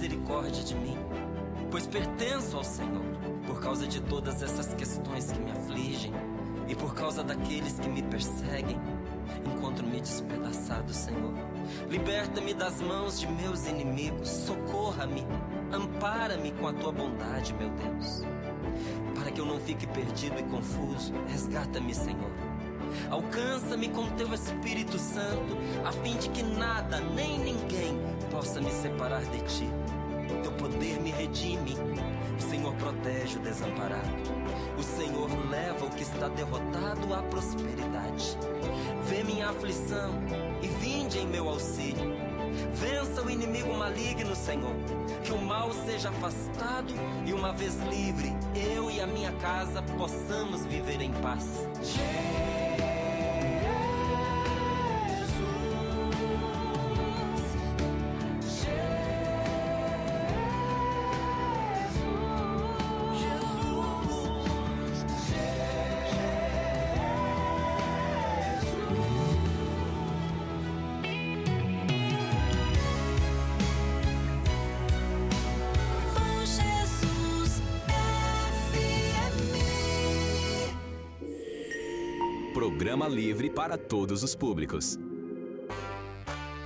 misericórdia de mim, pois pertenço ao Senhor. Por causa de todas essas questões que me afligem e por causa daqueles que me perseguem, encontro-me despedaçado, Senhor. Liberta-me das mãos de meus inimigos, socorra-me, ampara-me com a tua bondade, meu Deus. Para que eu não fique perdido e confuso, resgata-me, Senhor. Alcança-me com teu Espírito Santo, a fim de que nada, nem ninguém possa me separar de ti. Teu poder me redime, o Senhor protege o desamparado. O Senhor leva o que está derrotado à prosperidade. Vê minha aflição e vinde em meu auxílio. Vença o inimigo maligno, Senhor. Que o mal seja afastado e uma vez livre, eu e a minha casa possamos viver em paz. Programa livre para todos os públicos.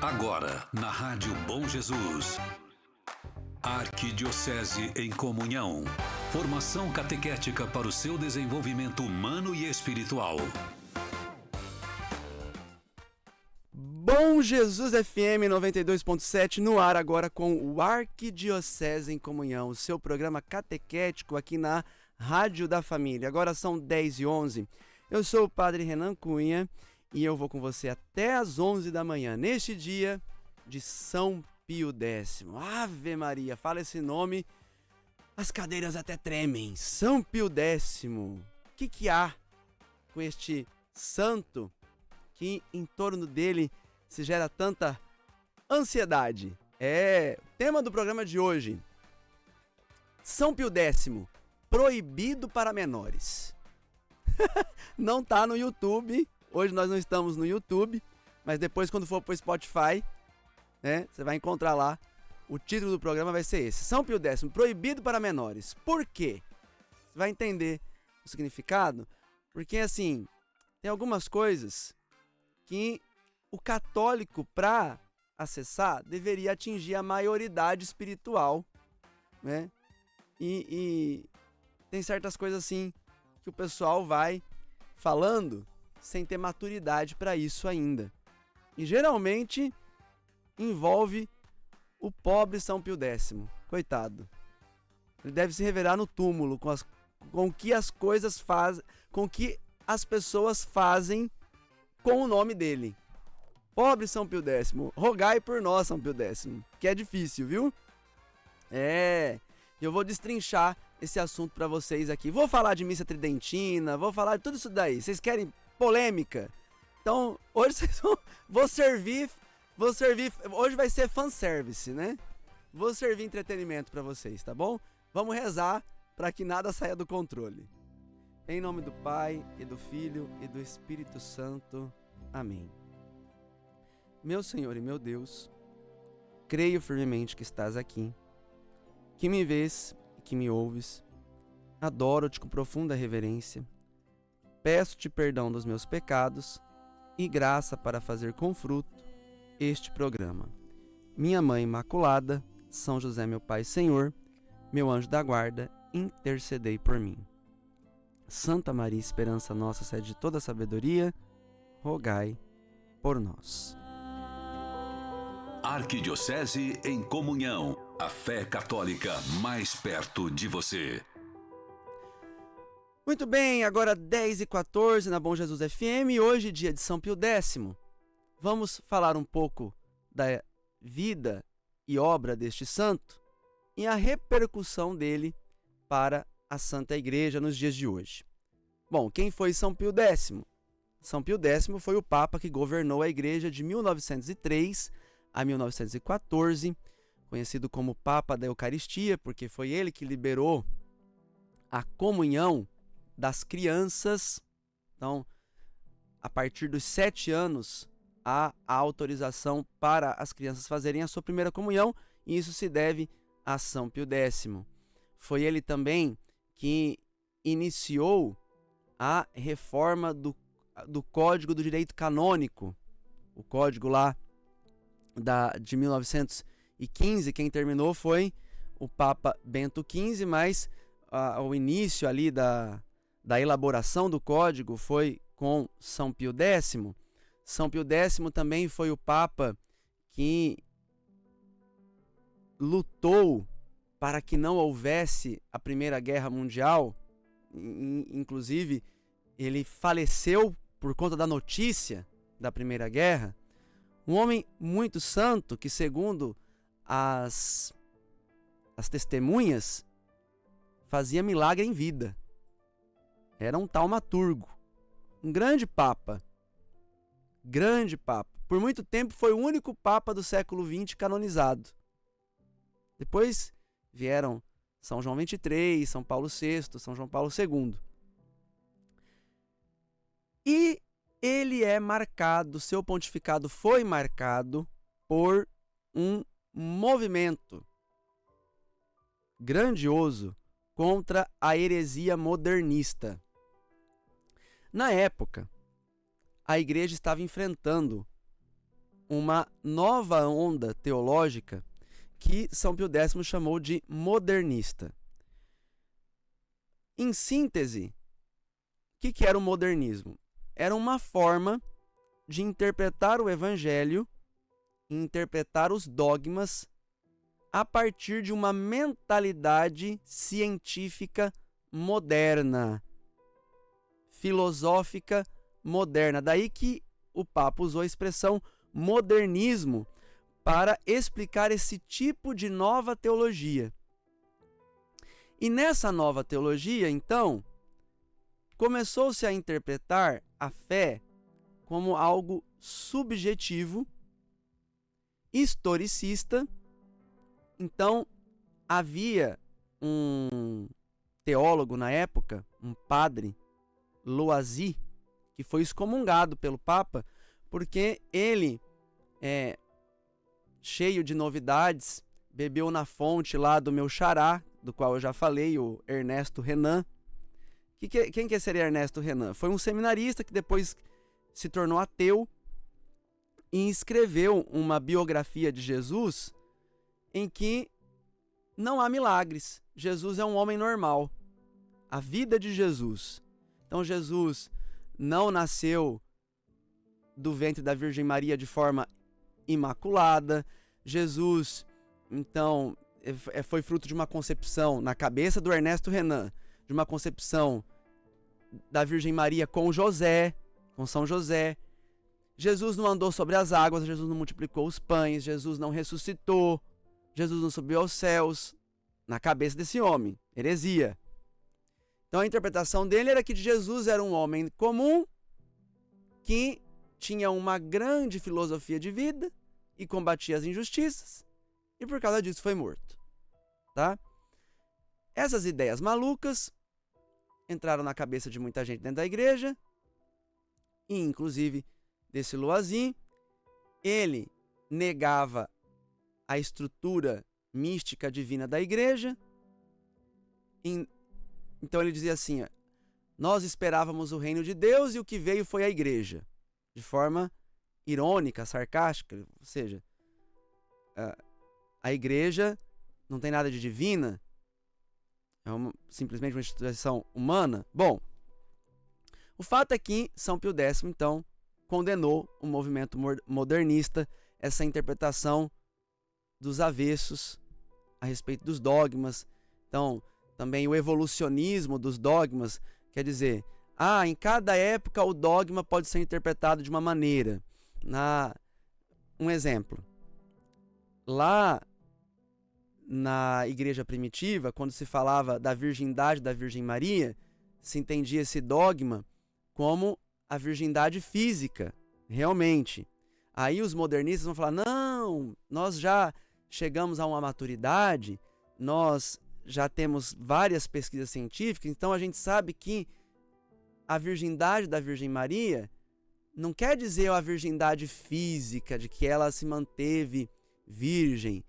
Agora, na Rádio Bom Jesus. Arquidiocese em Comunhão. Formação catequética para o seu desenvolvimento humano e espiritual. Bom Jesus FM 92.7 no ar agora com o Arquidiocese em Comunhão, o seu programa catequético aqui na Rádio da Família. Agora são 10h11. Eu sou o Padre Renan Cunha e eu vou com você até às 11 da manhã, neste dia de São Pio X. Ave Maria, fala esse nome, as cadeiras até tremem. São Pio X. O que há com este santo que em torno dele se gera tanta ansiedade? Tema do programa de hoje. São Pio X, proibido para menores. Não tá no YouTube, hoje nós não estamos no YouTube, mas depois quando for pro Spotify, né, você vai encontrar lá, o título do programa vai ser esse, São Pio X, proibido para menores. Por quê? Você vai entender o significado, porque assim, tem algumas coisas que o católico, para acessar, deveria atingir a maioridade espiritual, né, e tem certas coisas assim, que o pessoal vai falando sem ter maturidade para isso ainda. E geralmente envolve o pobre São Pio X. Coitado. Ele deve se revelar no túmulo com que as coisas fazem, com que as pessoas fazem com o nome dele. Pobre São Pio X, rogai por nós, São Pio X, que é difícil, viu? Eu vou destrinchar esse assunto pra vocês aqui. Vou falar de missa tridentina, vou falar de tudo isso daí. Vocês querem polêmica? Então, hoje vocês vou servir, hoje vai ser fanservice, né? Vou servir entretenimento pra vocês, tá bom? Vamos rezar pra que nada saia do controle. Em nome do Pai, e do Filho, e do Espírito Santo. Amém. Meu Senhor e meu Deus, creio firmemente que estás aqui, que me vês e que me ouves. Adoro-te com profunda reverência. Peço-te perdão dos meus pecados e graça para fazer com fruto este programa. Minha Mãe Imaculada, São José, meu Pai Senhor, meu anjo da guarda, intercedei por mim. Santa Maria, esperança nossa, sede de toda sabedoria, rogai por nós. Arquidiocese em Comunhão. A fé católica mais perto de você. Muito bem, agora 10h14 na Bom Jesus FM, hoje dia de São Pio X. Vamos falar um pouco da vida e obra deste santo e a repercussão dele para a Santa Igreja nos dias de hoje. Bom, quem foi São Pio X? São Pio X foi o Papa que governou a Igreja de 1903 a 1914, conhecido como Papa da Eucaristia, porque foi ele que liberou a comunhão das crianças. Então, a partir dos 7 anos, há a autorização para as crianças fazerem a sua primeira comunhão, e isso se deve a São Pio X. Foi ele também que iniciou a reforma do Código do Direito Canônico, o código lá de 1915. Quem terminou foi o Papa Bento XV, mas o início ali da elaboração do código foi com São Pio X. São Pio X também foi o Papa que lutou para que não houvesse a Primeira Guerra Mundial. Inclusive, ele faleceu por conta da notícia da Primeira Guerra. Um homem muito santo que, segundo as testemunhas, fazia milagre em vida. Era um taumaturgo, um grande papa. Grande papa. Por muito tempo foi o único papa do século XX canonizado. Depois vieram São João XXIII, São Paulo VI, São João Paulo II. E ele é marcado, seu pontificado foi marcado por um movimento grandioso contra a heresia modernista. Na época, a igreja estava enfrentando uma nova onda teológica que São Pio X chamou de modernista. Em síntese, o que era o modernismo? Era uma forma de interpretar o evangelho, interpretar os dogmas a partir de uma mentalidade científica moderna, filosófica moderna. Daí que o Papa usou a expressão modernismo para explicar esse tipo de nova teologia. E nessa nova teologia, então, começou-se a interpretar a fé como algo subjetivo, historicista. Então, havia um teólogo na época, um padre, Loisy, que foi excomungado pelo Papa, porque ele, cheio de novidades, bebeu na fonte lá do meu xará, do qual eu já falei, o Ernesto Renan. Quem que seria Ernesto Renan? Foi um seminarista que depois se tornou ateu e escreveu uma biografia de Jesus em que não há milagres. Jesus é um homem normal. A vida de Jesus. Então Jesus não nasceu do ventre da Virgem Maria de forma imaculada. Jesus, então, foi fruto de uma concepção, na cabeça do Ernesto Renan, de uma concepção da Virgem Maria com José, com São José. Jesus não andou sobre as águas, Jesus não multiplicou os pães, Jesus não ressuscitou, Jesus não subiu aos céus. Na cabeça desse homem, heresia. Então a interpretação dele era que Jesus era um homem comum, que tinha uma grande filosofia de vida e combatia as injustiças, e por causa disso foi morto. Tá? Essas ideias malucas entraram na cabeça de muita gente dentro da igreja, e inclusive desse Loisy. Ele negava a estrutura mística divina da igreja. Então ele dizia assim: nós esperávamos o reino de Deus e o que veio foi a igreja. De forma irônica, sarcástica, ou seja, a igreja não tem nada de divina, é simplesmente uma instituição humana. Bom, o fato é que São Pio X, então, condenou o movimento modernista, essa interpretação dos avessos a respeito dos dogmas. Então, também o evolucionismo dos dogmas, quer dizer, em cada época o dogma pode ser interpretado de uma maneira. Um exemplo, lá na igreja primitiva, quando se falava da virgindade da Virgem Maria, se entendia esse dogma como a virgindade física, realmente. Aí os modernistas vão falar: não, nós já chegamos a uma maturidade, nós já temos várias pesquisas científicas, então a gente sabe que a virgindade da Virgem Maria não quer dizer a virgindade física, de que ela se manteve virgem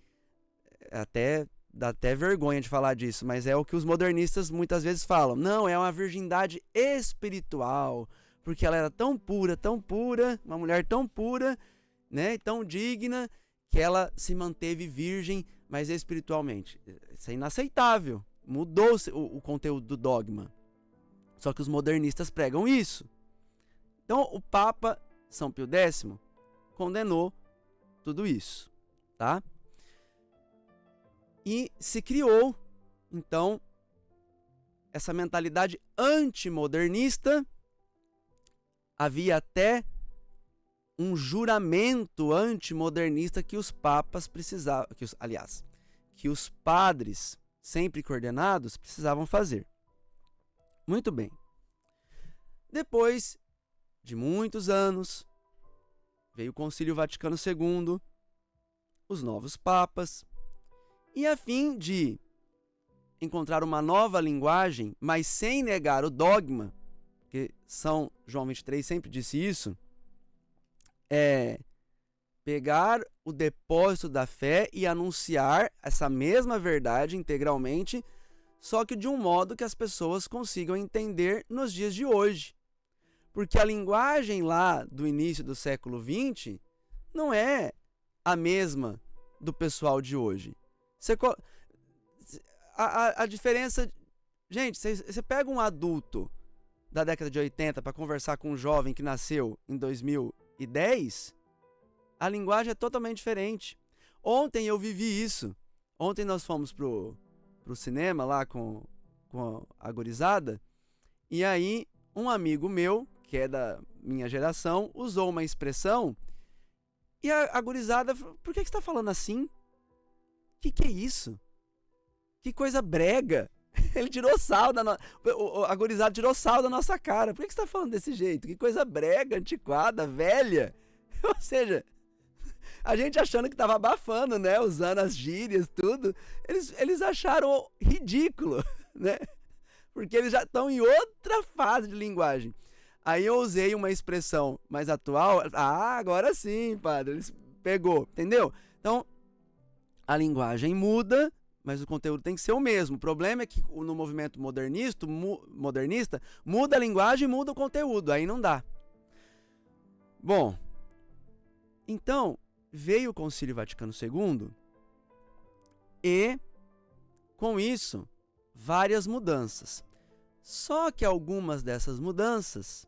até dá até vergonha de falar disso, mas é o que os modernistas muitas vezes falam. Não, é uma virgindade espiritual, porque ela era tão pura, uma mulher tão pura, né, tão digna, que ela se manteve virgem, mas espiritualmente. Isso é inaceitável. Mudou o conteúdo do dogma. Só que os modernistas pregam isso. Então, o Papa São Pio X condenou tudo isso, tá? E se criou, então, essa mentalidade antimodernista. Havia até um juramento antimodernista que os papas precisavam, que os padres, sempre coordenados, precisavam fazer. Muito bem. Depois de muitos anos, veio o Concílio Vaticano II, os novos papas, e a fim de encontrar uma nova linguagem, mas sem negar o dogma, que São João 23 sempre disse isso, é pegar o depósito da fé e anunciar essa mesma verdade integralmente, só que de um modo que as pessoas consigam entender nos dias de hoje. Porque a linguagem lá do início do século XX não é a mesma do pessoal de hoje. A diferença... Gente, você pega um adulto da década de 80 para conversar com um jovem que nasceu em 2010, a linguagem é totalmente diferente. Ontem eu vivi isso. Ontem nós fomos pro cinema lá com a gurizada, e aí um amigo meu, que é da minha geração, usou uma expressão, e a gurizada falou: por que você está falando assim? Que é isso? Que coisa brega! Ele tirou sal a gurizada tirou sal da nossa cara. Por que você está falando desse jeito? Que coisa brega, antiquada, velha. Ou seja, a gente achando que estava abafando, né? Usando as gírias, tudo. Eles acharam ridículo, né? Porque eles já estão em outra fase de linguagem. Aí eu usei uma expressão mais atual. Ah, agora sim, padre. Eles pegou, entendeu? Então, a linguagem muda, mas o conteúdo tem que ser o mesmo. O problema é que no movimento modernista muda a linguagem e muda o conteúdo. Aí não dá. Bom, então veio o Concílio Vaticano II e, com isso, várias mudanças. Só que algumas dessas mudanças,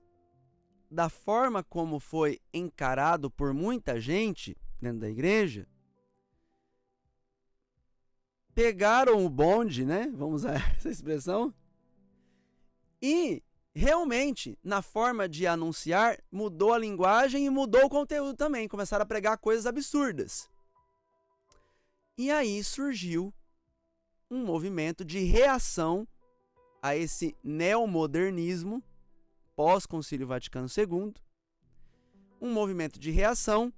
da forma como foi encarado por muita gente dentro da igreja, pegaram o bonde, né? Vamos usar essa expressão. E, realmente, na forma de anunciar, mudou a linguagem e mudou o conteúdo também. Começaram a pregar coisas absurdas. E aí surgiu um movimento de reação a esse neomodernismo pós-Concílio Vaticano II. Um movimento de reação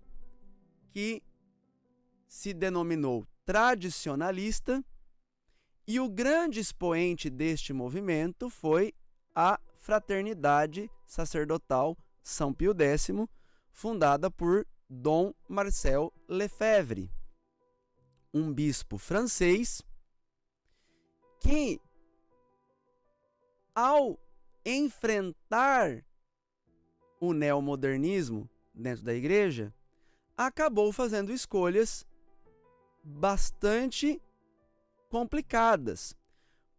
que se denominou tradicionalista, e o grande expoente deste movimento foi a Fraternidade Sacerdotal São Pio X, fundada por Dom Marcel Lefebvre, um bispo francês que, ao enfrentar o neomodernismo dentro da igreja, acabou fazendo escolhas bastante complicadas,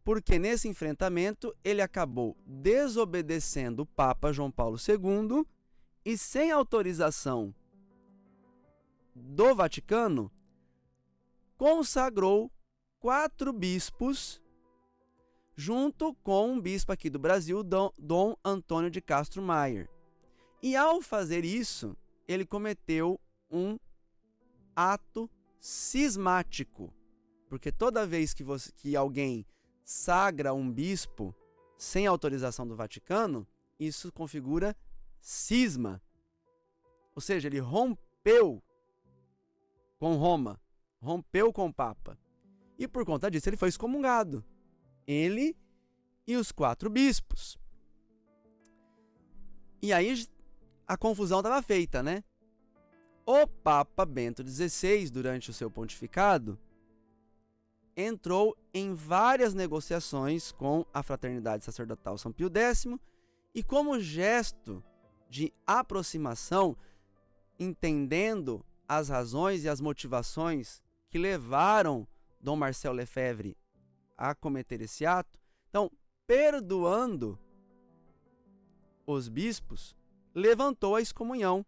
porque nesse enfrentamento ele acabou desobedecendo o Papa João Paulo II e, sem autorização do Vaticano, consagrou 4 bispos, junto com um bispo aqui do Brasil, Dom Antônio de Castro Maier. E ao fazer isso, ele cometeu um ato cismático, porque toda vez que alguém sagra um bispo sem autorização do Vaticano, isso configura cisma. Ou seja, ele rompeu com Roma, rompeu com o Papa. E por conta disso ele foi excomungado. Ele e os 4 bispos. E aí a confusão estava feita, né? O Papa Bento XVI, durante o seu pontificado, entrou em várias negociações com a Fraternidade Sacerdotal São Pio X e, como gesto de aproximação, entendendo as razões e as motivações que levaram Dom Marcel Lefebvre a cometer esse ato, então, perdoando os bispos, levantou a excomunhão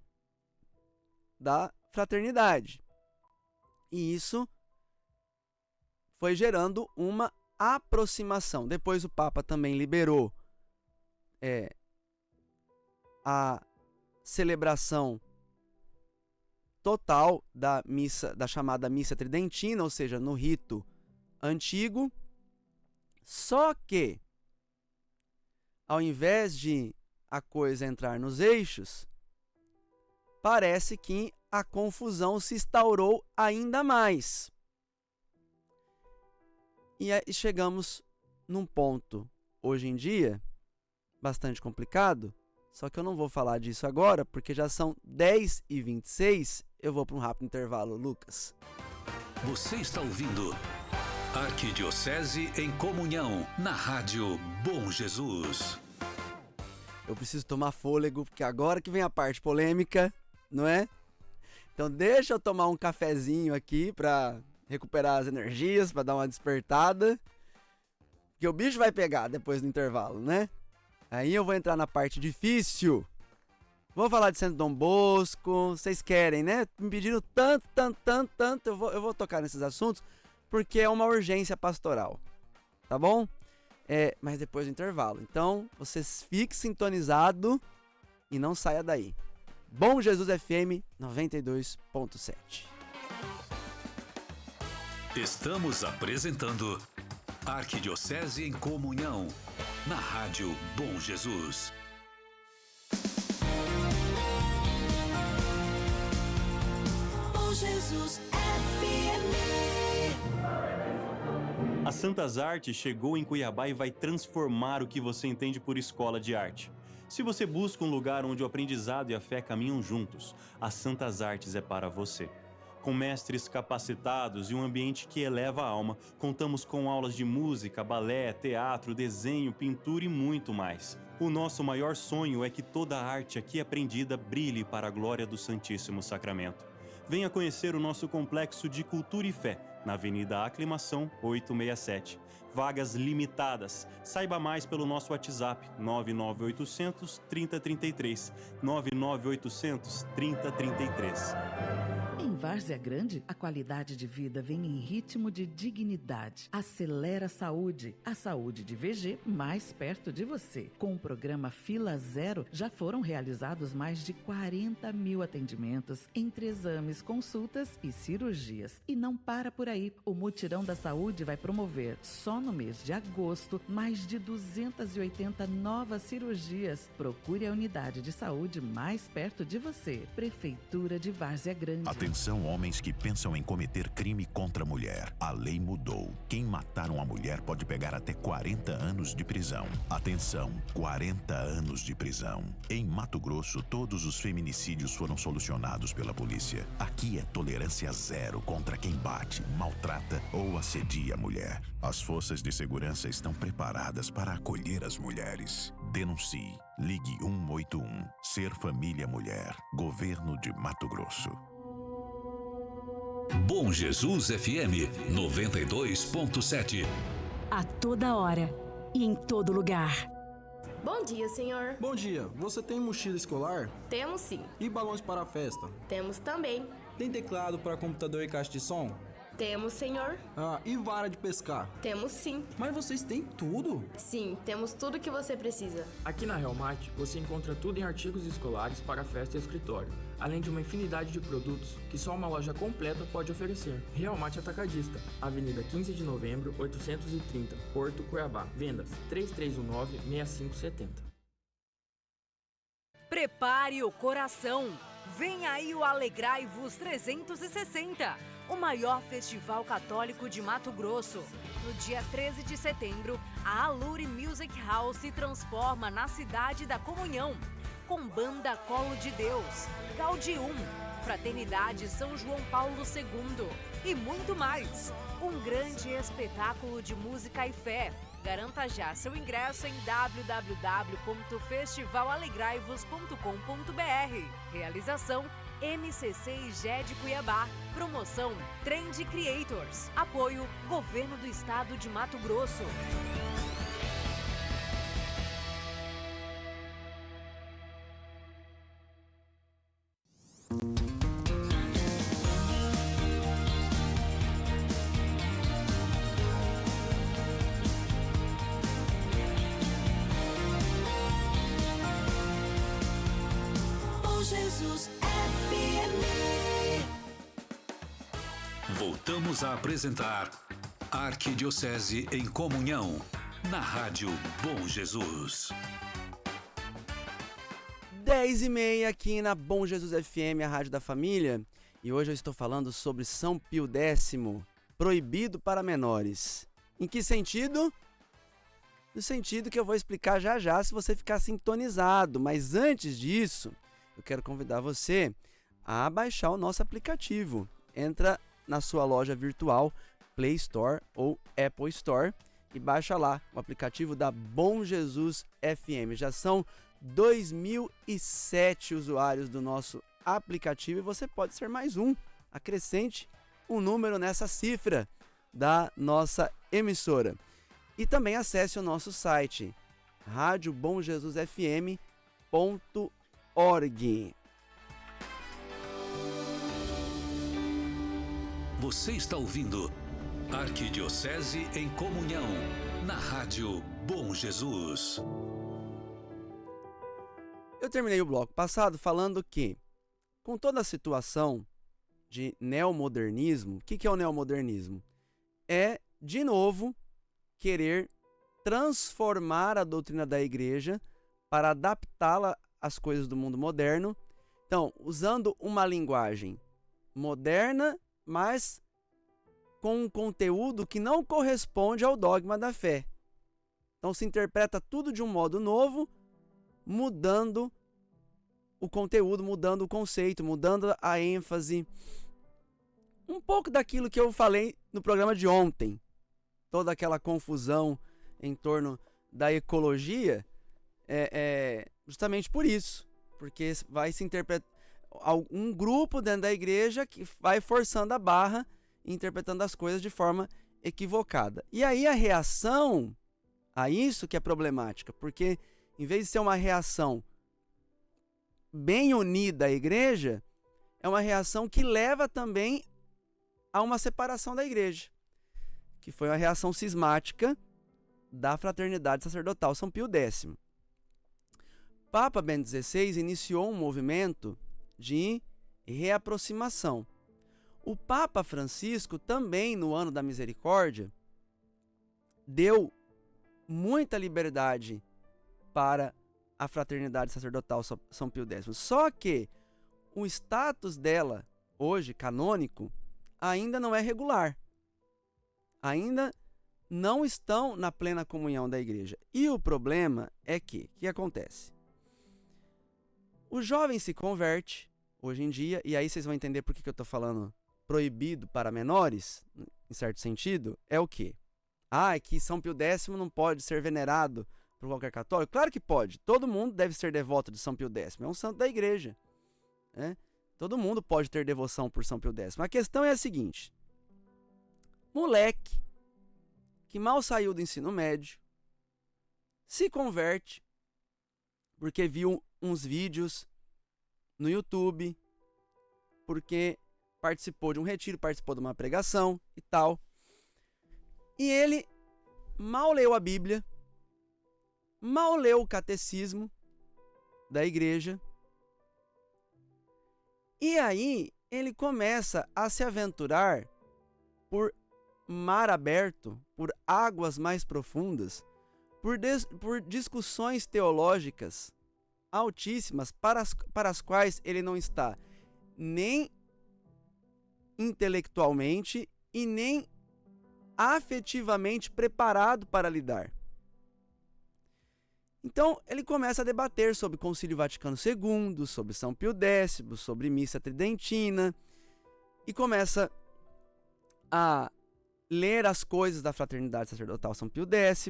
da fraternidade. E isso foi gerando uma aproximação. Depois o Papa também liberou a celebração total da missa, da chamada missa tridentina, ou seja, no rito antigo. Só que, ao invés de a coisa entrar nos eixos, parece que a confusão se instaurou ainda mais. E chegamos num ponto, hoje em dia, bastante complicado, só que eu não vou falar disso agora, porque já são 10h26, eu vou para um rápido intervalo, Lucas. Você está ouvindo Arquidiocese em Comunhão, na Rádio Bom Jesus. Eu preciso tomar fôlego, porque agora que vem a parte polêmica, não é? Então deixa eu tomar um cafezinho aqui para recuperar as energias, para dar uma despertada, porque o bicho vai pegar depois do intervalo, né? Aí eu vou entrar na parte difícil. Vou falar de Santo Dom Bosco, vocês querem, né? Me pediram tanto, eu vou tocar nesses assuntos, porque é uma urgência pastoral, tá bom? Mas depois do intervalo. Então, vocês fiquem sintonizados e não saia daí. Bom Jesus FM 92.7. Estamos apresentando Arquidiocese em Comunhão, na Rádio Bom Jesus. Bom Jesus FM. A Santas Artes chegou em Cuiabá e vai transformar o que você entende por escola de arte. Se você busca um lugar onde o aprendizado e a fé caminham juntos, a Santas Artes é para você. Com mestres capacitados e um ambiente que eleva a alma, contamos com aulas de música, balé, teatro, desenho, pintura e muito mais. O nosso maior sonho é que toda a arte aqui aprendida brilhe para a glória do Santíssimo Sacramento. Venha conhecer o nosso complexo de Cultura e Fé, na Avenida Aclimação 867. Vagas limitadas. Saiba mais pelo nosso WhatsApp 99800 3033. 99800 3033. Em Várzea Grande, a qualidade de vida vem em ritmo de dignidade. Acelera a saúde de VG mais perto de você. Com o programa Fila Zero, já foram realizados mais de 40 mil atendimentos entre exames, consultas e cirurgias. E não para por aí. O Mutirão da Saúde vai promover, só no mês de agosto, mais de 280 novas cirurgias. Procure a unidade de saúde mais perto de você. Prefeitura de Várzea Grande. Atenção, homens que pensam em cometer crime contra a mulher. A lei mudou. Quem matar uma mulher pode pegar até 40 anos de prisão. Atenção, 40 anos de prisão. Em Mato Grosso, todos os feminicídios foram solucionados pela polícia. Aqui é tolerância zero contra quem bate, maltrata ou assedia a mulher. As forças de segurança estão preparadas para acolher as mulheres. Denuncie. Ligue 181. Ser Família Mulher. Governo de Mato Grosso. Bom Jesus FM 92.7. A toda hora e em todo lugar. Bom dia, senhor. Bom dia. Você tem mochila escolar? Temos sim. E balões para a festa? Temos também. Tem teclado para computador e caixa de som? Temos, senhor. E vara de pescar? Temos sim. Mas vocês têm tudo? Sim, temos tudo que você precisa. Aqui na Helmart, você encontra tudo em artigos escolares para festa e escritório, além de uma infinidade de produtos que só uma loja completa pode oferecer. Helmart Atacadista, Avenida 15 de Novembro, 830, Porto, Cuiabá. Vendas 3319-6570. Prepare o coração. Vem aí o Alegrai-vos 360, o maior festival católico de Mato Grosso. No dia 13 de setembro, a Alure Music House se transforma na Cidade da Comunhão, com banda Colo de Deus, Gaudium, Fraternidade São João Paulo II e muito mais. Um grande espetáculo de música e fé. Garanta já seu ingresso em www.festivalalegraivos.com.br. Realização MCC e GED Cuiabá. Promoção Trend Creators. Apoio Governo do Estado de Mato Grosso. Jesus FM. Voltamos a apresentar Arquidiocese em Comunhão, na Rádio Bom Jesus. 10h30 aqui na Bom Jesus FM, a Rádio da Família. E hoje eu estou falando sobre São Pio X, proibido para menores. Em que sentido? No sentido que eu vou explicar já já, se você ficar sintonizado. Mas antes disso, eu quero convidar você a baixar o nosso aplicativo. Entra na sua loja virtual, Play Store ou Apple Store, e baixa lá o aplicativo da Bom Jesus FM. Já são 2.007 usuários do nosso aplicativo e você pode ser mais um. Acrescente um número nessa cifra da nossa emissora. E também acesse o nosso site, radiobomjesusfm.org. Você está ouvindo Arquidiocese em Comunhão, na Rádio Bom Jesus. Eu terminei o bloco passado falando que, com toda a situação de neomodernismo, o que é o neomodernismo? É, de novo, querer transformar a doutrina da igreja para adaptá-la às coisas do mundo moderno. Então, usando uma linguagem moderna, mas com um conteúdo que não corresponde ao dogma da fé. Então se interpreta tudo de um modo novo, mudando o conteúdo, mudando o conceito, mudando a ênfase. Um pouco daquilo que eu falei no programa de ontem. Toda aquela confusão em torno da ecologia é justamente por isso. Porque vai se interpretar um grupo dentro da igreja que vai forçando a barra e interpretando as coisas de forma equivocada. E aí a reação a isso que é problemática, porque em vez de ser uma reação bem unida à igreja, é uma reação que leva também a uma separação da igreja, que foi uma reação cismática da fraternidade sacerdotal São Pio X. Papa Bento XVI iniciou um movimento de reaproximação. O Papa Francisco também, no ano da misericórdia, deu muita liberdade para a fraternidade sacerdotal São Pio X. Só que o status dela, hoje, canônico, ainda não é regular. Ainda não estão na plena comunhão da igreja. E o problema é que, o que acontece? O jovem se converte, hoje em dia, e aí vocês vão entender por que eu estou falando proibido para menores, em certo sentido, é o quê? É que São Pio X não pode ser venerado por qualquer católico? Claro que pode, todo mundo deve ser devoto de São Pio X, é um santo da igreja, né? Todo mundo pode ter devoção por São Pio X. A questão é a seguinte: moleque que mal saiu do ensino médio se converte porque viu uns vídeos no YouTube, porque participou de um retiro, participou de uma pregação e tal. E ele mal leu a Bíblia, mal leu o catecismo da igreja. E aí ele começa a se aventurar por mar aberto, por águas mais profundas, por discussões teológicas altíssimas para as quais ele não está nem intelectualmente e nem afetivamente preparado para lidar. Então, ele começa a debater sobre Concílio Vaticano II, sobre São Pio X, sobre Missa Tridentina, e começa a ler as coisas da Fraternidade Sacerdotal São Pio X,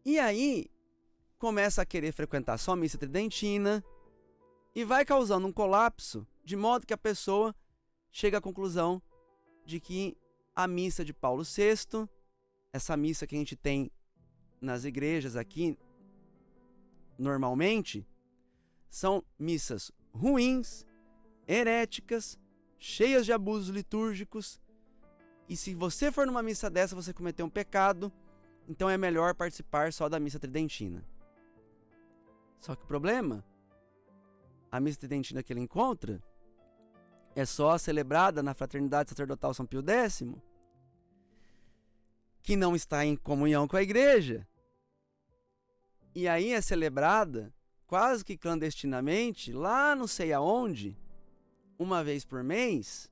e aí começa a querer frequentar só a Missa Tridentina, e vai causando um colapso, de modo que a pessoa chega à conclusão de que a missa de Paulo VI, essa missa que a gente tem nas igrejas aqui, normalmente, são missas ruins, heréticas, cheias de abusos litúrgicos, e se você for numa missa dessa, você cometeu um pecado, então é melhor participar só da missa tridentina. Só que o problema, a missa tridentina que ele encontra é só celebrada na Fraternidade Sacerdotal São Pio X, que não está em comunhão com a igreja. E aí é celebrada quase que clandestinamente, lá não sei aonde, uma vez por mês.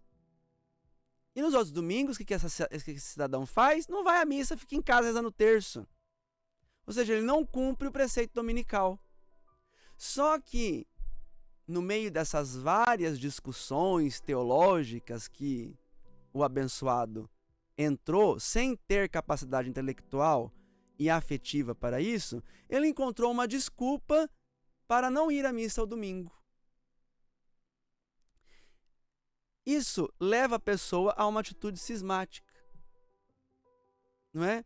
E nos outros domingos, o que esse cidadão faz? Não vai à missa, fica em casa rezando o terço. Ou seja, ele não cumpre o preceito dominical. Só que, no meio dessas várias discussões teológicas que o abençoado entrou, sem ter capacidade intelectual e afetiva para isso, ele encontrou uma desculpa para não ir à missa ao domingo. Isso leva a pessoa a uma atitude cismática. Não é?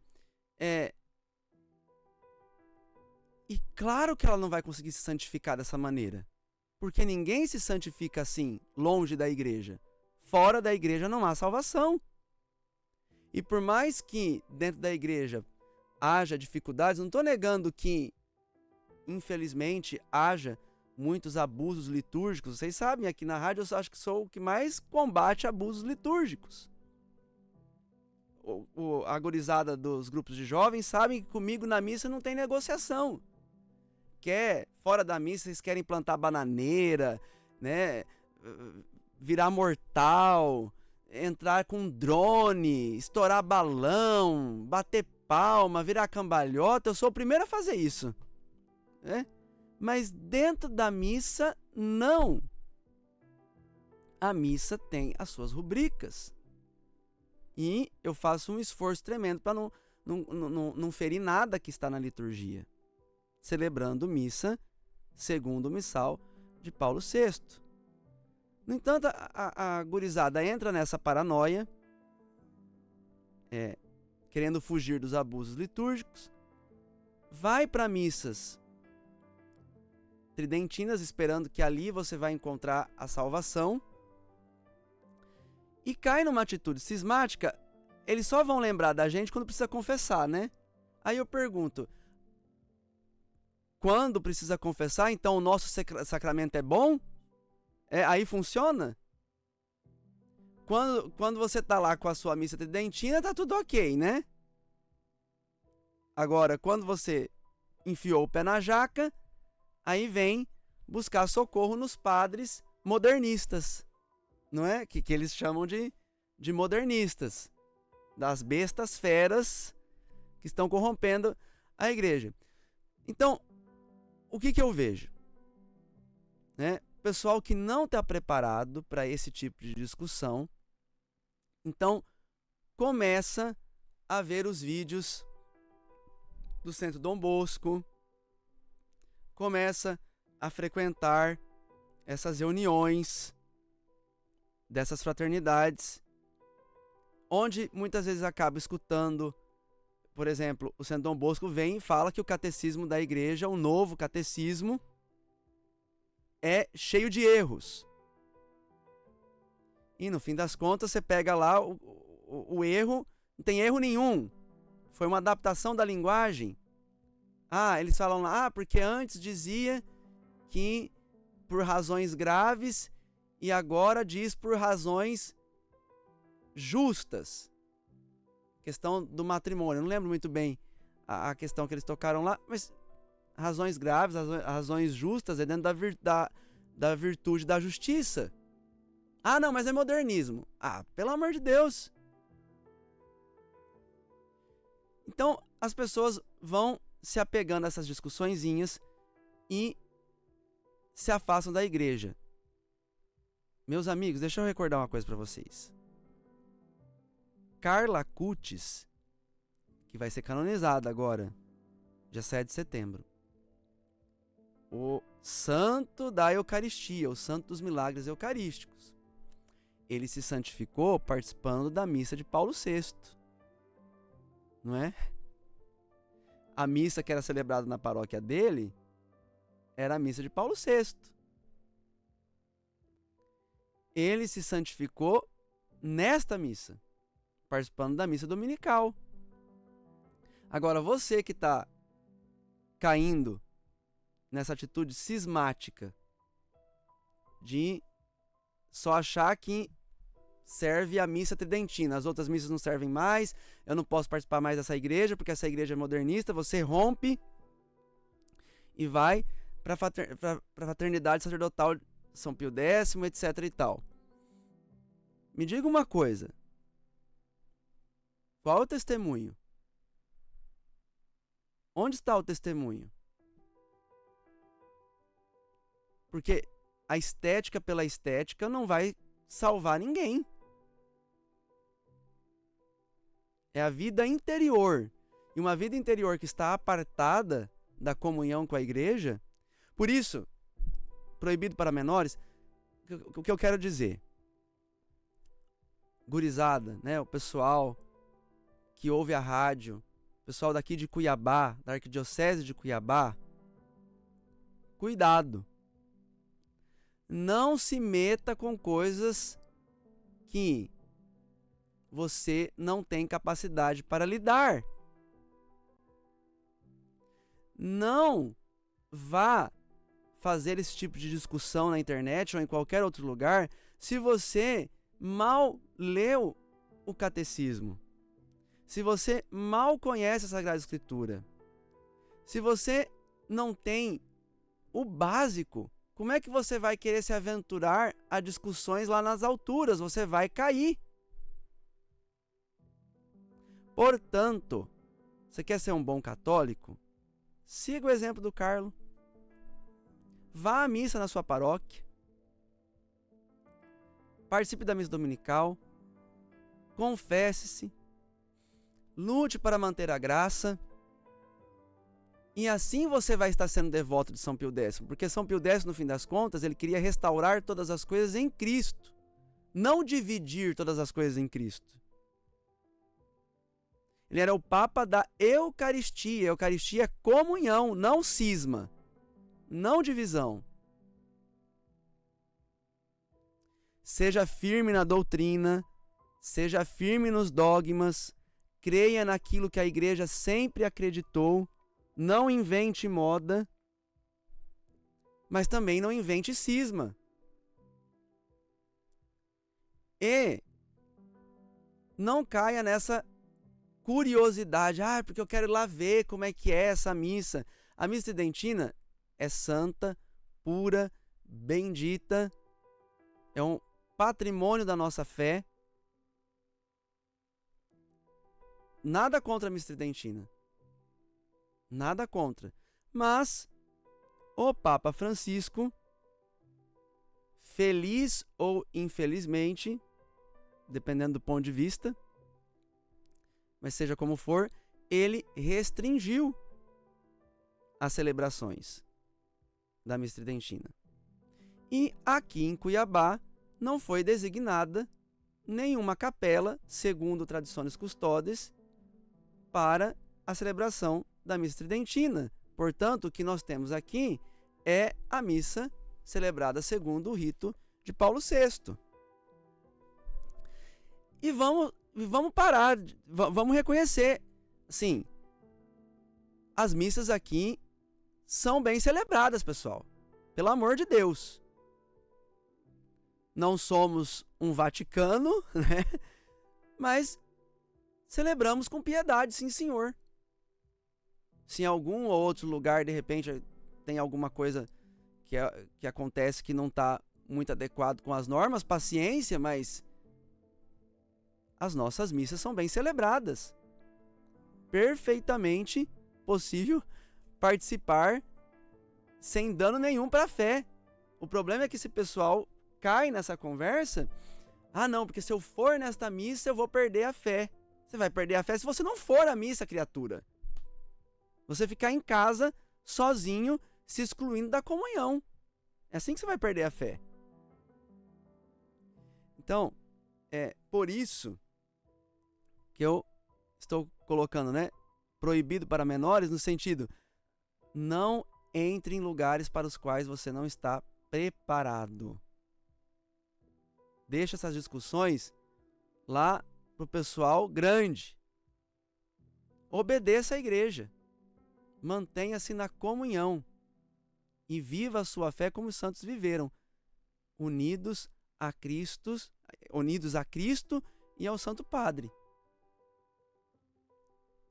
E claro que ela não vai conseguir se santificar dessa maneira. Porque ninguém se santifica assim, longe da igreja. Fora da igreja não há salvação. E por mais que dentro da igreja haja dificuldades, não estou negando que, infelizmente, haja muitos abusos litúrgicos. Vocês sabem, aqui na rádio eu acho que sou o que mais combate abusos litúrgicos. A gurizada dos grupos de jovens sabem que comigo na missa não tem negociação. Fora da missa vocês querem plantar bananeira, né? Virar mortal, entrar com drone, estourar balão, bater palma, virar cambalhota. Eu sou o primeiro a fazer isso, né? Mas dentro da missa, não. A missa tem as suas rubricas. E eu faço um esforço tremendo para não ferir nada que está na liturgia. Celebrando missa segundo o missal de Paulo VI. No entanto, a gurizada entra nessa paranoia, querendo fugir dos abusos litúrgicos, vai para missas tridentinas, esperando que ali você vai encontrar a salvação, e cai numa atitude cismática. Eles só vão lembrar da gente quando precisa confessar, né? Aí eu pergunto, quando precisa confessar, então o nosso sacramento é bom? Aí funciona? Quando você está lá com a sua missa tridentina, tá tudo ok, né? Agora, quando você enfiou o pé na jaca, aí vem buscar socorro nos padres modernistas, não é? Que eles chamam de modernistas, das bestas feras que estão corrompendo a igreja. Então, o que eu vejo? Né? Pessoal que não está preparado para esse tipo de discussão, então começa a ver os vídeos do Centro Dom Bosco, começa a frequentar essas reuniões dessas fraternidades, onde muitas vezes acaba escutando, por exemplo, o Centro Dom Bosco vem e fala que o catecismo da igreja, o novo catecismo, é cheio de erros. E no fim das contas você pega lá o erro, não tem erro nenhum. Foi uma adaptação da linguagem. Eles falam lá, porque antes dizia que por razões graves e agora diz por razões justas. Questão do matrimônio, eu não lembro muito bem a questão que eles tocaram lá, mas razões graves, razões justas é dentro da virtude da justiça. Não, mas é modernismo. Pelo amor de Deus. Então, as pessoas vão se apegando a essas discussõezinhas e se afastam da igreja. Meus amigos, deixa eu recordar uma coisa para vocês. Carla Cutis, que vai ser canonizada agora, dia 7 de setembro. O santo da Eucaristia, o santo dos milagres eucarísticos. Ele se santificou participando da missa de Paulo VI. Não é? A missa que era celebrada na paróquia dele era a missa de Paulo VI. Ele se santificou nesta missa, participando da missa dominical. Agora, você que está caindo nessa atitude cismática de só achar que serve a missa tridentina, as outras missas não servem mais, eu não posso participar mais dessa igreja porque essa igreja é modernista, você rompe e vai para a fraternidade sacerdotal de São Pio X, etc e tal. Me diga uma coisa, qual é o testemunho? Onde está o testemunho? Porque a estética pela estética não vai salvar ninguém. É a vida interior. E uma vida interior que está apartada da comunhão com a igreja. Por isso, proibido para menores, o que eu quero dizer? Gurizada, né? O pessoal que ouve a rádio, o pessoal daqui de Cuiabá, da Arquidiocese de Cuiabá, cuidado. Não se meta com coisas que você não tem capacidade para lidar. Não vá fazer esse tipo de discussão na internet ou em qualquer outro lugar se você mal leu o catecismo, se você mal conhece a Sagrada Escritura, se você não tem o básico. Como é que você vai querer se aventurar a discussões lá nas alturas? Você vai cair. Portanto, você quer ser um bom católico? Siga o exemplo do Carlo. Vá à missa na sua paróquia. Participe da missa dominical. Confesse-se. Lute para manter a graça. E assim você vai estar sendo devoto de São Pio X, porque São Pio X, no fim das contas, ele queria restaurar todas as coisas em Cristo, não dividir todas as coisas em Cristo. Ele era o Papa da Eucaristia. Eucaristia é comunhão, não cisma, não divisão. Seja firme na doutrina, seja firme nos dogmas, creia naquilo que a igreja sempre acreditou. Não invente moda, mas também não invente cisma. E não caia nessa curiosidade, porque eu quero ir lá ver como é que é essa missa. A missa tridentina é santa, pura, bendita, é um patrimônio da nossa fé. Nada contra a missa tridentina. Nada contra. Mas o Papa Francisco, feliz ou infelizmente, dependendo do ponto de vista, mas seja como for, ele restringiu as celebrações da missa tridentina. E aqui em Cuiabá não foi designada nenhuma capela, segundo Traditionis Custodes, para a celebração da missa tridentina. Portanto, o que nós temos aqui é a missa celebrada segundo o rito de Paulo VI. E vamos parar, vamos reconhecer, sim, as missas aqui são bem celebradas, pessoal. Pelo amor de Deus. Não somos um Vaticano, né? Mas celebramos com piedade, sim, senhor. Se em algum ou outro lugar, de repente, tem alguma coisa que acontece que não está muito adequado com as normas, paciência, mas as nossas missas são bem celebradas. Perfeitamente possível participar sem dano nenhum para a fé. O problema é que esse pessoal cai nessa conversa. Ah, não, porque se eu for nesta missa eu vou perder a fé. Você vai perder a fé se você não for à missa, criatura. Você ficar em casa sozinho, se excluindo da comunhão. É assim que você vai perder a fé. Então, é por isso que eu estou colocando, né, proibido para menores, no sentido, não entre em lugares para os quais você não está preparado. Deixa essas discussões lá pro pessoal grande. Obedeça à igreja. Mantenha-se na comunhão e viva a sua fé como os santos viveram, unidos a Cristo e ao Santo Padre.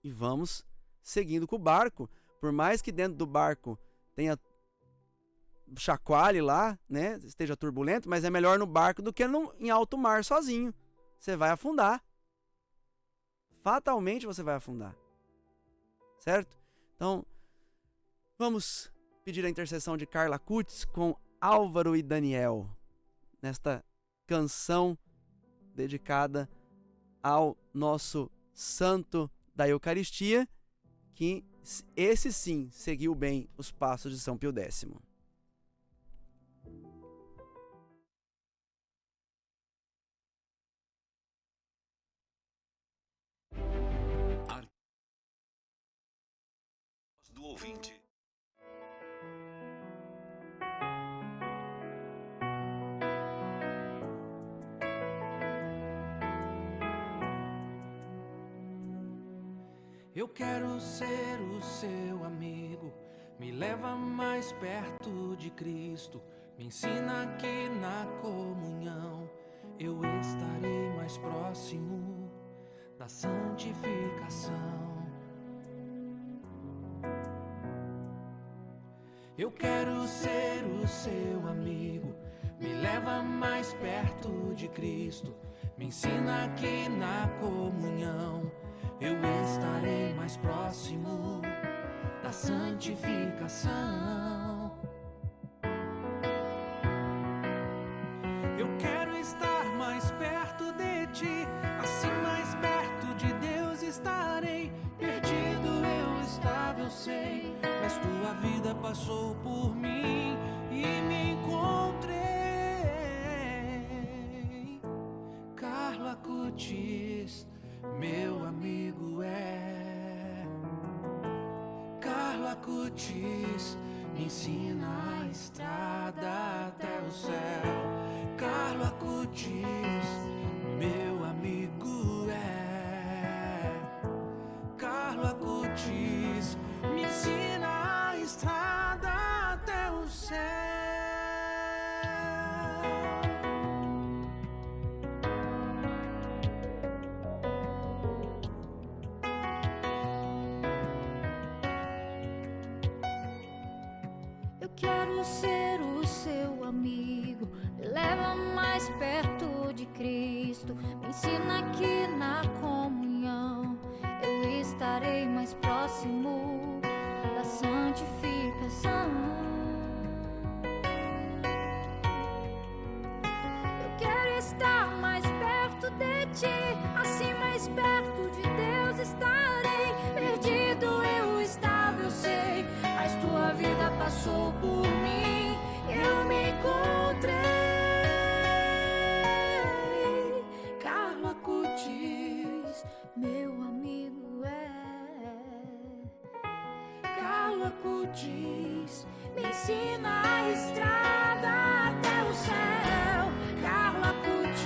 E vamos seguindo com o barco, por mais que dentro do barco tenha chacoalhe lá, né, esteja turbulento, mas é melhor no barco do que em alto mar sozinho. Você vai afundar. Fatalmente você vai afundar. Certo? Então, vamos pedir a intercessão de Carla Kutz com Álvaro e Daniel, nesta canção dedicada ao nosso santo da Eucaristia, que esse sim seguiu bem os passos de São Pio X. Do ouvinte. Eu quero ser o seu amigo, me leva mais perto de Cristo, me ensina que na comunhão eu estarei mais próximo da santificação. Eu quero ser o seu amigo, me leva mais perto de Cristo, me ensina que na comunhão eu estarei mais próximo da santificação. Eu quero estar mais perto de ti, assim mais perto de Deus estarei. Perdido eu estava, eu sei, mas tua vida passou por mim e me encontrei. Carla Kutz, meu amigo é. Carla Kutz, me ensina a estrada até o céu. Carla Kutz, meu amigo é. Carla Kutz, me ensina a estrada até o céu. Eu quero ser o seu amigo, me leva mais perto de Cristo, me ensina que na comunhão eu estarei mais próximo da santificação. Eu quero estar mais perto de ti, assim mais perto de Deus estarei. Perdido eu estava, eu sei, mas tua vida passou por mim e eu me encontrei. Carla Kutz, meu amigo é. Carla Kutz, me ensina a estrada até o céu. Carla Kutz,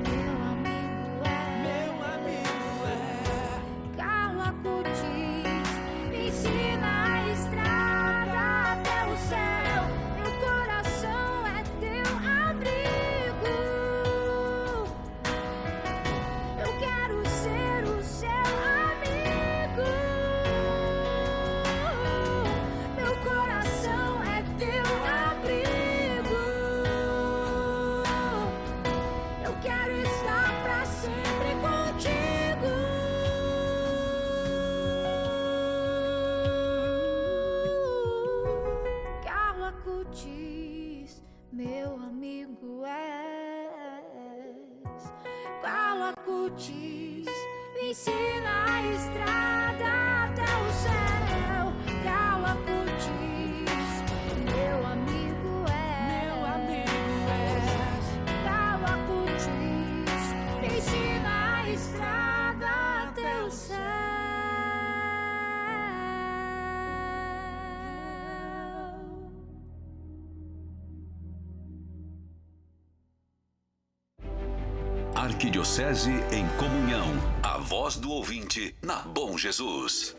meu amigo é. Meu amigo é. Carla Kutz, me ensina a estrada até o céu. Meu coração é teu abrigo. Eu quero ser o seu amigo. Meu coração é teu abrigo. Eu quero estar pra sempre contigo. Cala Cutis, me ensina a estrada até o céu. Cala Cutis, meu amigo és. Cala Cutis, me ensina a estrada até o céu. Arquidiocese em Comunhão. A voz do ouvinte na Bom Jesus.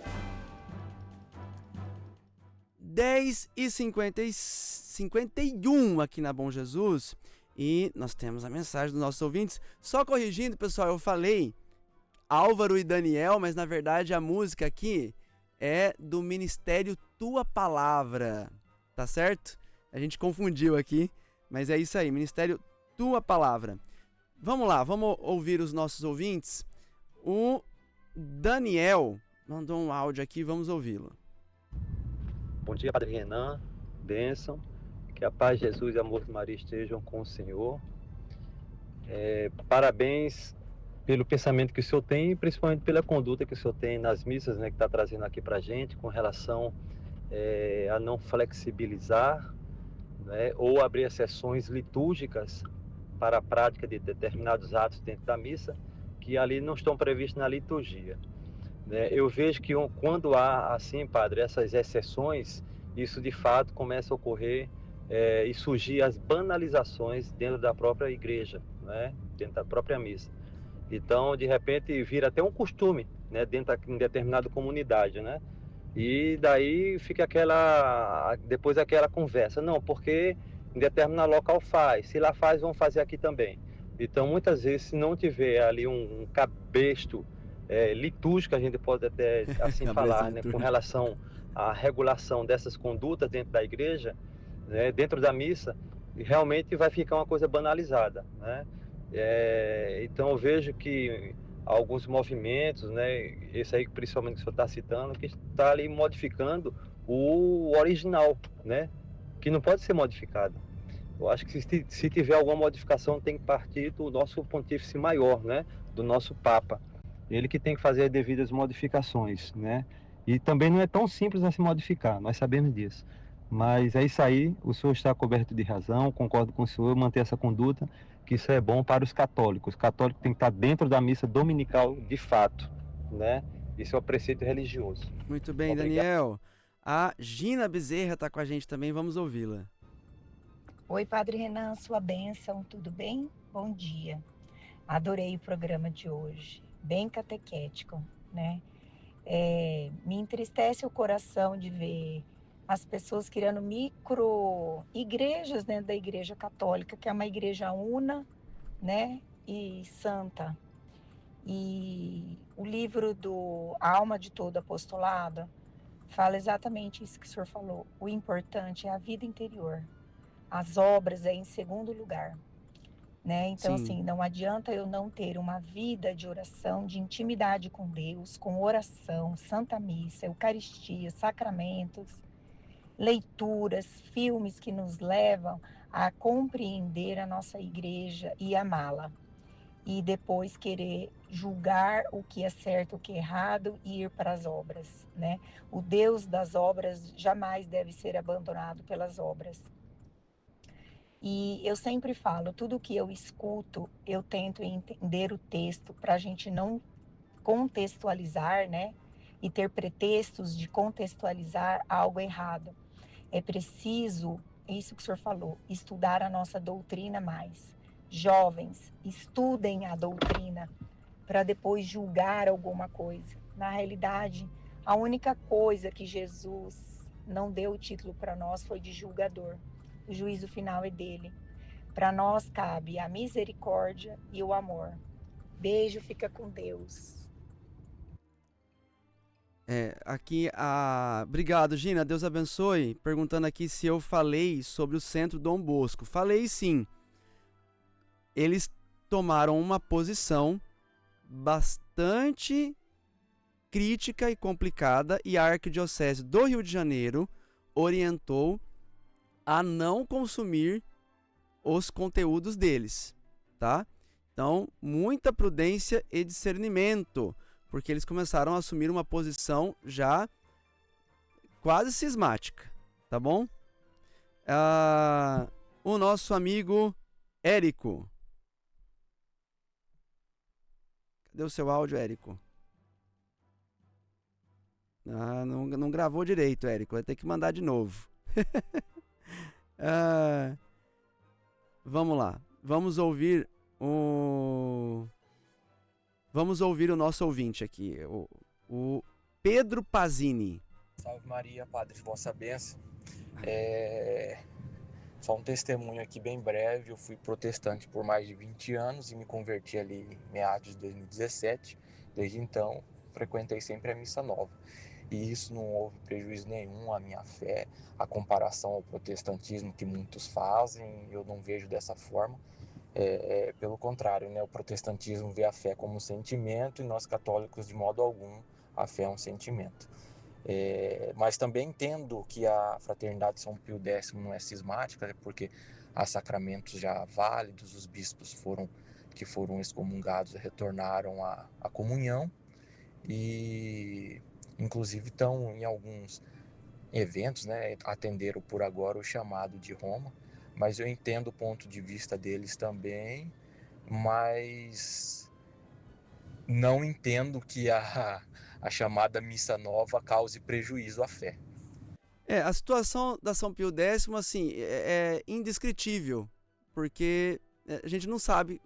10h51 aqui na Bom Jesus. E nós temos a mensagem dos nossos ouvintes. Só corrigindo, pessoal, eu falei Álvaro e Daniel, mas na verdade a música aqui é do Ministério Tua Palavra. Tá certo? A gente confundiu aqui, mas é isso aí, Ministério Tua Palavra. Vamos lá, vamos ouvir os nossos ouvintes. O Daniel mandou um áudio aqui, vamos ouvi-lo. Bom dia, Padre Renan, bênção, que a paz de Jesus e a amor de Maria estejam com o Senhor. Parabéns pelo pensamento que o Senhor tem e principalmente pela conduta que o Senhor tem nas missas, né, que está trazendo aqui para a gente com relação a não flexibilizar, né, ou abrir exceções litúrgicas para a prática de determinados atos dentro da missa que ali não estão previstos na liturgia. Eu vejo que quando há, assim, Padre, essas exceções, isso de fato começa a ocorrer e surgir as banalizações dentro da própria igreja, né? Dentro da própria missa. Então, de repente, vira até um costume, né? Dentro de determinada comunidade, né? E daí fica depois aquela conversa, não, porque em determinado local faz, se lá faz, vão fazer aqui também. Então, muitas vezes, se não tiver ali um cabresto litúrgico, a gente pode até assim falar, né, com relação à regulação dessas condutas dentro da igreja, né, dentro da missa, realmente vai ficar uma coisa banalizada, né? Então, eu vejo que alguns movimentos, né, esse aí principalmente que o senhor está citando, que está ali modificando o original, né, que não pode ser modificado. Eu acho que se tiver alguma modificação tem que partir do nosso pontífice maior, né, do nosso Papa. Ele que tem que fazer as devidas modificações, né? E também não é tão simples a se modificar, nós sabemos disso. Mas é isso aí, o senhor está coberto de razão, concordo com o senhor, manter essa conduta, que isso é bom para os católicos. Os católicos têm que estar dentro da missa dominical de fato, né? Isso é o preceito religioso. Muito bem, obrigado. Daniel. A Gina Bezerra está com a gente também, vamos ouvi-la. Oi, Padre Renan, sua bênção, tudo bem? Bom dia. Adorei o programa de hoje, bem catequético, né? Me entristece o coração de ver as pessoas criando micro-igrejas dentro da Igreja Católica, que é uma igreja una, né, e santa. E o livro do A Alma de Todo Apostolado fala exatamente isso que o senhor falou. O importante é a vida interior. As obras é em segundo lugar, né? Então, assim, não adianta eu não ter uma vida de oração, de intimidade com Deus, com oração, Santa Missa, Eucaristia, sacramentos, leituras, filmes que nos levam a compreender a nossa igreja e amá-la. E depois querer julgar o que é certo, o que é errado e ir para as obras, né? O Deus das obras jamais deve ser abandonado pelas obras. E eu sempre falo, tudo que eu escuto, eu tento entender o texto para a gente não contextualizar, né? E ter pretextos de contextualizar algo errado. É preciso, isso que o senhor falou, estudar a nossa doutrina mais. Jovens, estudem a doutrina para depois julgar alguma coisa. Na realidade, a única coisa que Jesus não deu o título para nós foi de julgador. O juízo final é dele. Para nós cabe a misericórdia e o amor. Beijo, fica com Deus. Obrigado, Gina, Deus abençoe. Perguntando aqui se eu falei sobre o Centro Dom Bosco. Falei sim. Eles tomaram uma posição bastante crítica e complicada e a Arquidiocese do Rio de Janeiro orientou a não consumir os conteúdos deles, tá? Então, muita prudência e discernimento, porque eles começaram a assumir uma posição já quase cismática, tá bom? O nosso amigo Érico. Cadê o seu áudio, Érico? Não gravou direito, Érico. Vai ter que mandar de novo. Vamos lá. Vamos ouvir o nosso ouvinte aqui, o Pedro Pazini. Salve Maria, Padre de Vossa Bênção. Só um testemunho aqui bem breve. Eu fui protestante por mais de 20 anos e me converti ali em meados de 2017. Desde então, frequentei sempre a missa nova. E isso não houve prejuízo nenhum à minha fé. A comparação ao protestantismo que muitos fazem, eu não vejo dessa forma. Pelo contrário, né? O protestantismo vê a fé como um sentimento e nós católicos, de modo algum, a fé é um sentimento. Mas também entendo que a Fraternidade São Pio X não é cismática, porque há sacramentos já válidos, os bispos que foram excomungados retornaram à comunhão e inclusive estão em alguns eventos, né, atenderam por agora o chamado de Roma, mas eu entendo o ponto de vista deles também, mas não entendo que a chamada missa nova cause prejuízo à fé. A situação da São Pio X, assim, é indescritível, porque a gente não sabe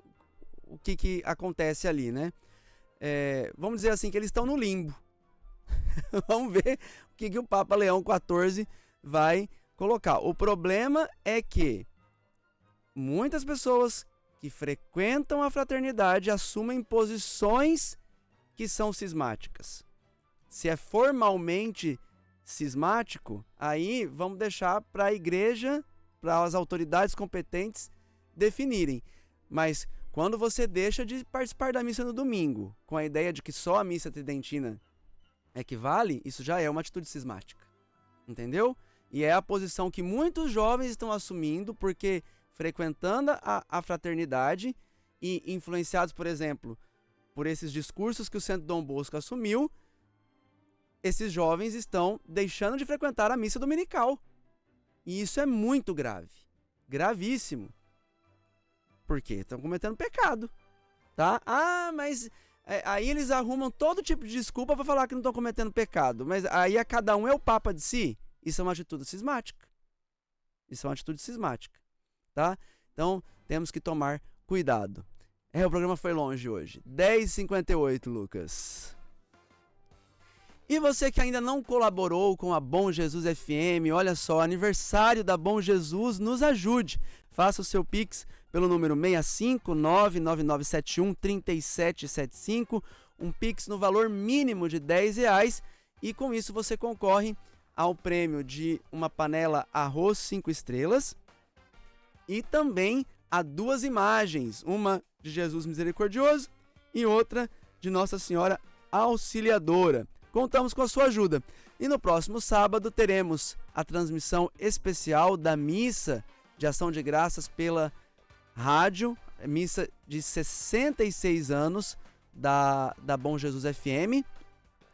o que acontece ali, né? Vamos dizer assim, que eles estão no limbo. Vamos ver o que o Papa Leão XIV vai colocar. O problema é que muitas pessoas que frequentam a fraternidade assumem posições que são cismáticas. Se é formalmente cismático, aí vamos deixar para a igreja, para as autoridades competentes definirem. Mas quando você deixa de participar da missa no domingo, com a ideia de que só a missa tridentina equivale, isso já é uma atitude cismática. Entendeu? E é a posição que muitos jovens estão assumindo, porque frequentando a fraternidade e influenciados, por exemplo, por esses discursos que o Centro Dom Bosco assumiu, esses jovens estão deixando de frequentar a missa dominical. E isso é muito grave. Gravíssimo. Porque estão cometendo pecado. Tá? Mas aí eles arrumam todo tipo de desculpa para falar que não estão cometendo pecado. Mas aí a cada um é o papa de si. Isso é uma atitude cismática. Isso é uma atitude cismática. Tá? Então, temos que tomar cuidado. O programa foi longe hoje. 10h58, Lucas. E você que ainda não colaborou com a Bom Jesus FM, olha só, aniversário da Bom Jesus, nos ajude. Faça o seu Pix pelo número 65999713775, um Pix no valor mínimo de R$10, e com isso você concorre ao prêmio de uma panela arroz 5 estrelas e também a 2 imagens, uma de Jesus Misericordioso e outra de Nossa Senhora Auxiliadora. Contamos com a sua ajuda. E no próximo sábado teremos a transmissão especial da missa de ação de graças pela rádio, missa de 66 anos da Bom Jesus FM.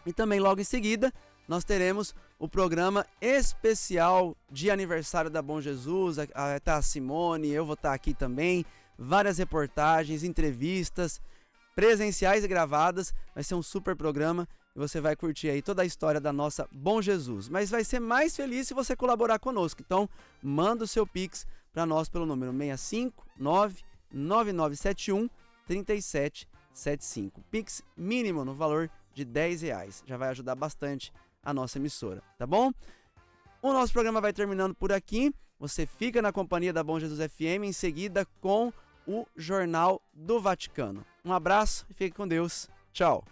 E também logo em seguida nós teremos o programa especial de aniversário da Bom Jesus. Tá a Simone, eu vou estar aqui também. Várias reportagens, entrevistas presenciais e gravadas. Vai ser um super programa e você vai curtir aí toda a história da nossa Bom Jesus. Mas vai ser mais feliz se você colaborar conosco. Então, manda o seu Pix para nós pelo número 65999713775. Pix mínimo no valor de R$10. Já vai ajudar bastante a nossa emissora, tá bom? O nosso programa vai terminando por aqui. Você fica na companhia da Bom Jesus FM, em seguida com o Jornal do Vaticano. Um abraço e fique com Deus. Tchau.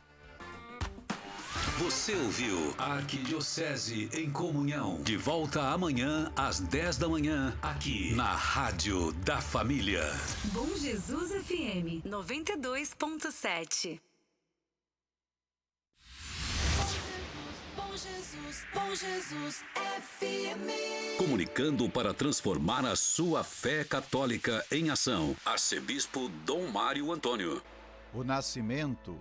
Você ouviu a Arquidiocese em Comunhão. De volta amanhã às 10 da manhã, aqui na Rádio da Família. Bom Jesus FM 92.7. Bom Bom Jesus FM. Comunicando para transformar a sua fé católica em ação. Arcebispo Dom Mário Antônio. O nascimento